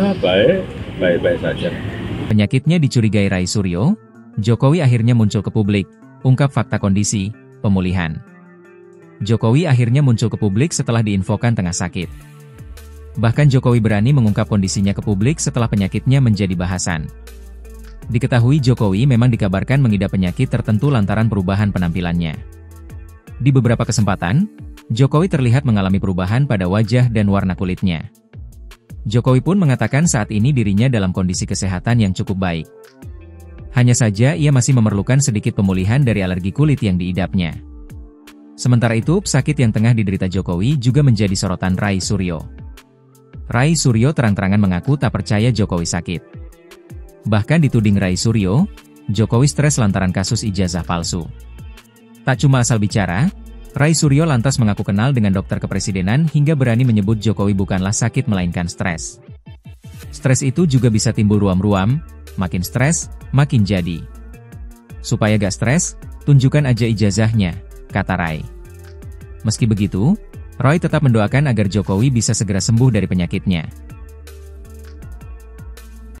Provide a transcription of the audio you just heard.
Baik, baik-baik saja. Penyakitnya dicurigai Rai Suryo, Jokowi akhirnya muncul ke publik, ungkap fakta kondisi pemulihan. Jokowi akhirnya muncul ke publik setelah diinfokan tengah sakit. Bahkan Jokowi berani mengungkap kondisinya ke publik setelah penyakitnya menjadi bahasan. Diketahui Jokowi memang dikabarkan mengidap penyakit tertentu lantaran perubahan penampilannya. Di beberapa kesempatan, Jokowi terlihat mengalami perubahan pada wajah dan warna kulitnya. Jokowi pun mengatakan saat ini dirinya dalam kondisi kesehatan yang cukup baik. Hanya saja ia masih memerlukan sedikit pemulihan dari alergi kulit yang diidapnya. Sementara itu, sakit yang tengah diderita Jokowi juga menjadi sorotan Rai Suryo. Rai Suryo terang-terangan mengaku tak percaya Jokowi sakit. Bahkan dituding Rai Suryo, Jokowi stres lantaran kasus ijazah palsu. Tak cuma asal bicara, Rai Suryo lantas mengaku kenal dengan dokter kepresidenan hingga berani menyebut Jokowi bukanlah sakit melainkan stres. Stres itu juga bisa timbul ruam-ruam, makin stres, makin jadi. Supaya gak stres, tunjukkan aja ijazahnya, kata Rai. Meski begitu, Roy tetap mendoakan agar Jokowi bisa segera sembuh dari penyakitnya.